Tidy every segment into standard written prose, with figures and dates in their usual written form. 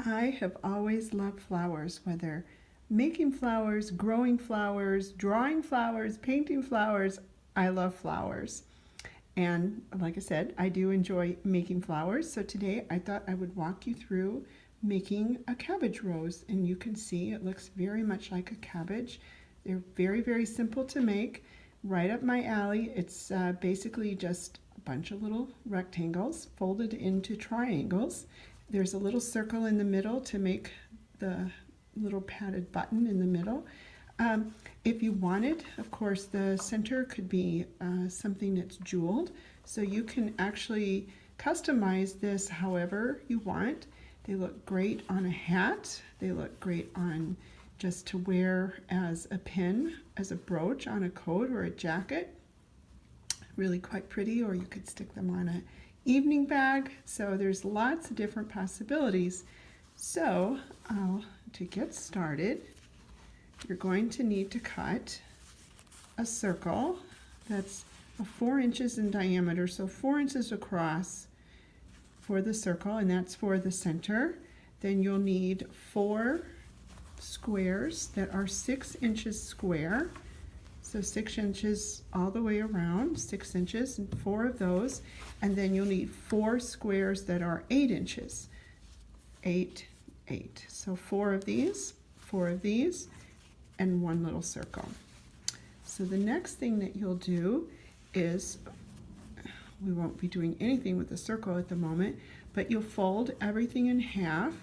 I have always loved flowers, whether making flowers, growing flowers, drawing flowers, painting flowers. I love flowers. And like I said, I do enjoy making flowers. So today I thought I would walk you through making a cabbage rose. And you can see it looks very much like a cabbage. They're very, very simple to make. Right up my alley. It's basically just a bunch of little rectangles folded into triangles. There's a little circle in the middle to make the little padded button in the middle. If you wanted, of course, the center could be something that's jeweled, so you can actually customize this however you want. They look great on a hat. They look great on just to wear as a pin, as a brooch on a coat or a jacket. Really quite pretty, or you could stick them on a evening bag. So there's lots of different possibilities. So to get started, you're going to need to cut a circle that's 4 inches in diameter, so 4 inches across for the circle, and that's for the center. Then you'll need 4 squares that are 6 inches square. So 6 inches all the way around, 6 inches, and 4 of those. And then you'll need 4 squares that are 8 inches. 8, 8. So 4 of these, and 1 little circle. So the next thing that you'll do is, we won't be doing anything with the circle at the moment, but you'll fold everything in half.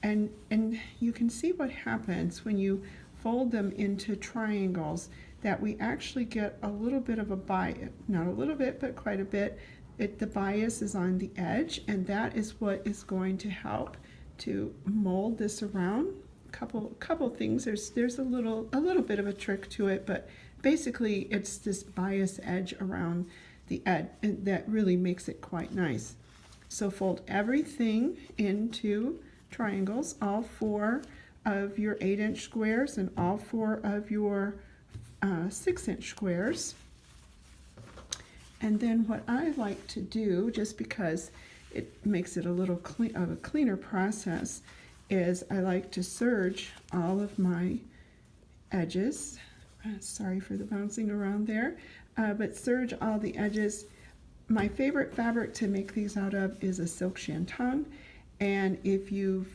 And you can see what happens when you fold them into triangles, that we actually get a little bit of a bias, not a little bit, but quite a bit. The bias is on the edge, and that is what is going to help to mold this around. Couple things. There's a little bit of a trick to it, but basically it's this bias edge around the edge that really makes it quite nice. So fold everything into triangles, all 4 of your 8-inch squares and all 4 of your 6-inch squares. And then what I like to do, just because it makes it a little cleaner process, is I like to serge all of my edges. Sorry for the bouncing around there, but serge all the edges. My favorite fabric to make these out of is a silk shantung, and if you've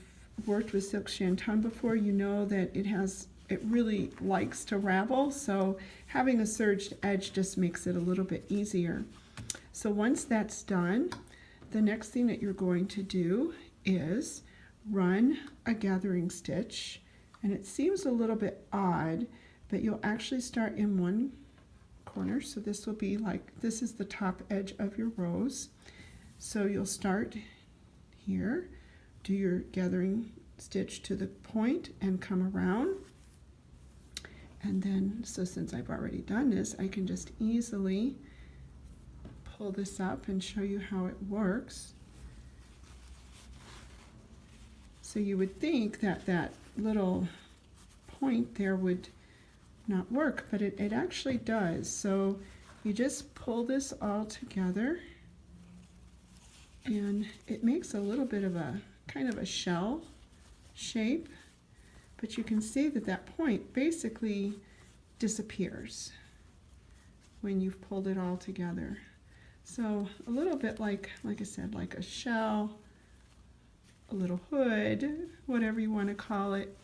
worked with silk shantung before, you know that it really likes to ravel, so having a serged edge just makes it a little bit easier. So once that's done, the next thing that you're going to do is run a gathering stitch, and it seems a little bit odd, but you'll actually start in one corner. So this will be like, this is the top edge of your rose. So you'll start here, do your gathering stitch to the point and come around. And then, so since I've already done this, I can just easily pull this up and show you how it works. So you would think that that little point there would not work, but it actually does. So you just pull this all together, and it makes a little bit of a kind of a shell shape, but you can see that that point basically disappears when you've pulled it all together. So a little bit like I said, like a shell, a little hood, whatever you want to call it,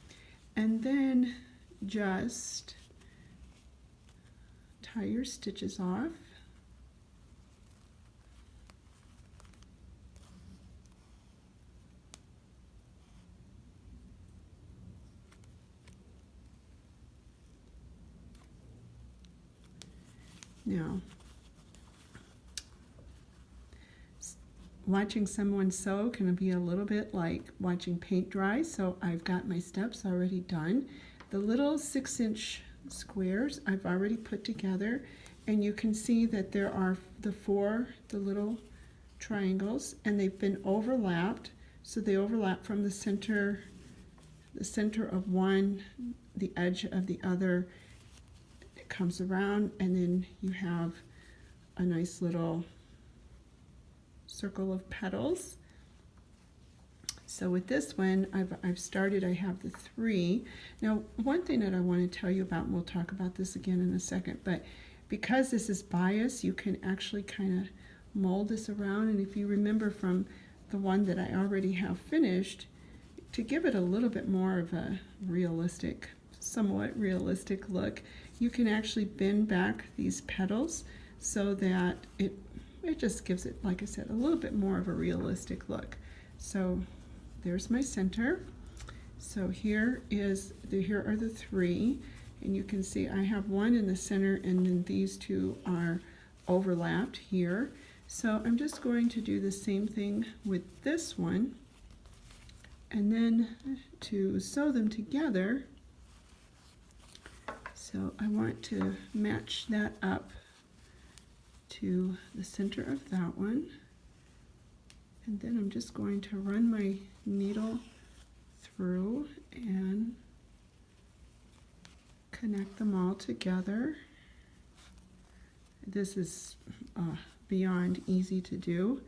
and then just tie your stitches off. Now, watching someone sew can be a little bit like watching paint dry, so I've got my steps already done. The little 6-inch squares I've already put together, and you can see that there are the little triangles, and they've been overlapped, so they overlap from the center of one, the edge of the other. It comes around, and then you have a nice little circle of petals. So with this one, I've started, I have the 3. Now, one thing that I want to tell you about, and we'll talk about this again in a second, but because this is bias, you can actually kind of mold this around. And if you remember from the one that I already have finished, to give it a little bit more of a realistic, somewhat realistic look, you can actually bend back these petals so that it just gives it, like I said, a little bit more of a realistic look. So there's my center. So here are the 3, and you can see I have one in the center, and then these 2 are overlapped here. So I'm just going to do the same thing with this one, and then to sew them together. So I want to match that up to the center of that one, and then I'm just going to run my needle through and connect them all together. This is beyond easy to do,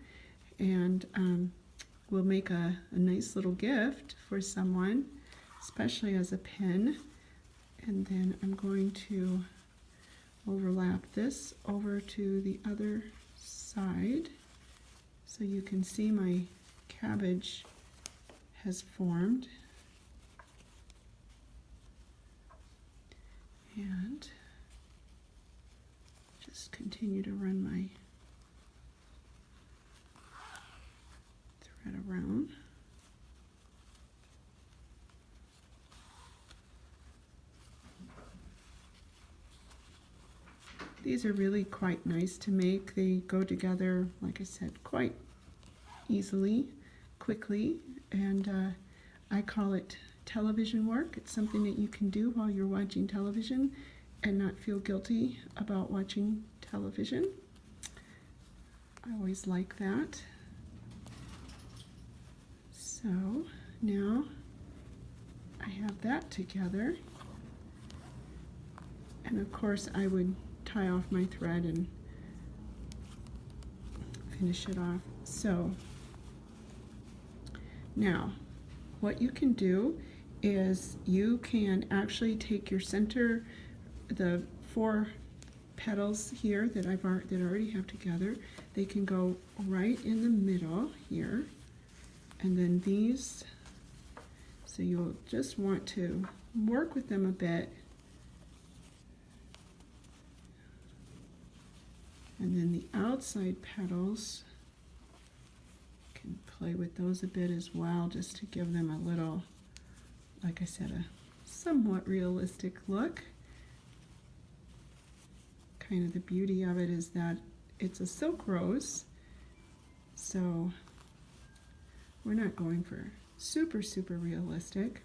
and will make a nice little gift for someone, especially as a pin. And then I'm going to overlap this over to the other side so you can see my cabbage has formed. And just continue to run my thread around. These are really quite nice to make. They go together, like I said, quite easily, quickly, and I call it television work. It's something that you can do while you're watching television and not feel guilty about watching television. I always like that. So now I have that together, and of course I would tie off my thread and finish it off. So now what you can do is you can actually take your center, the 4 petals here that I already have together, they can go right in the middle here, and then these, so you'll just want to work with them a bit, and then the outside petals, can play with those a bit as well, just to give them a little, like I said, a somewhat realistic look. Kind of the beauty of it is that it's a silk rose, so we're not going for super realistic.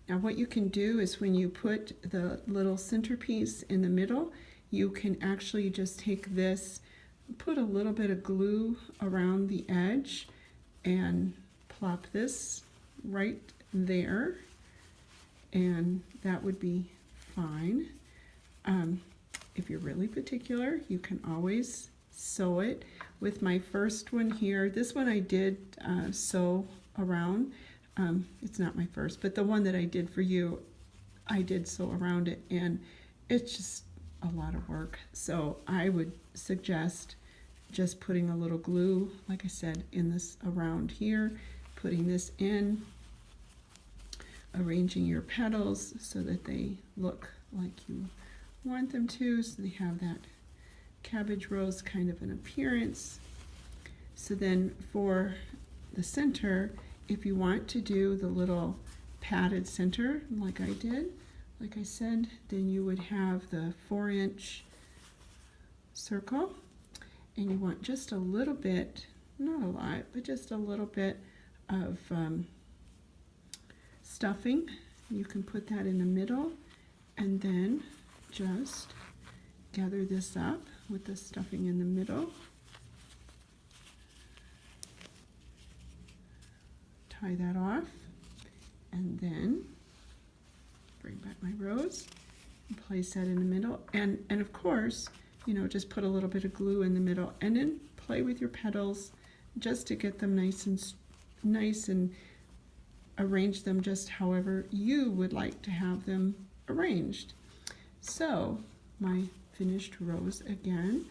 Now what you can do is when you put the little centerpiece in the middle, you can actually just take this, put a little bit of glue around the edge, and plop this right there, and that would be fine. If you're really particular, you can always sew it. With my first one here, this one I did sew around. It's not my first, but the one that I did for you, I did sew around it, and it's just a lot of work. So I would suggest just putting a little glue, like I said, in this around here, putting this in, arranging your petals so that they look like you want them to, so they have that cabbage rose kind of an appearance. So then for the center, if you want to do the little padded center like I did, like I said, then you would have the 4-inch circle, and you want just a little bit, not a lot, but just a little bit of stuffing. You can put that in the middle, and then just gather this up with the stuffing in the middle. Tie that off, and then bring back my rose and place that in the middle, and of course, you know, just put a little bit of glue in the middle, and then play with your petals just to get them nice and nice and arrange them just however you would like to have them arranged. So my finished rose again.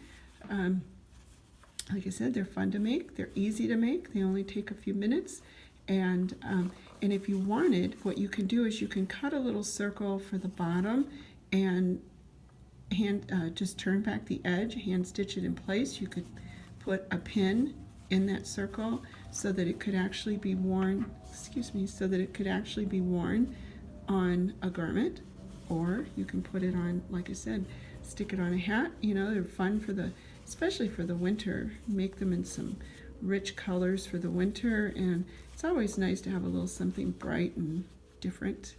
Like I said, they're fun to make. They're easy to make. They only take a few minutes. And if you wanted, what you can do is you can cut a little circle for the bottom and just turn back the edge, hand stitch it in place. You could put a pin in that circle so that it could actually be worn, so that it could actually be worn on a garment. Or you can put it on, like I said, stick it on a hat. You know, they're fun especially for the winter. Make them in some rich colors for the winter, and it's always nice to have a little something bright and different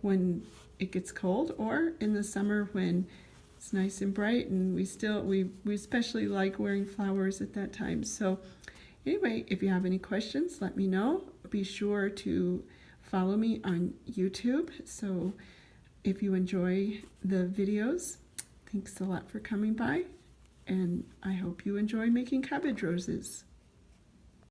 when it gets cold, or in the summer when it's nice and bright, and we especially like wearing flowers at that time. So anyway, if you have any questions, let me know. Be sure to follow me on YouTube. So if you enjoy the videos, thanks a lot for coming by, and I hope you enjoy making cabbage roses.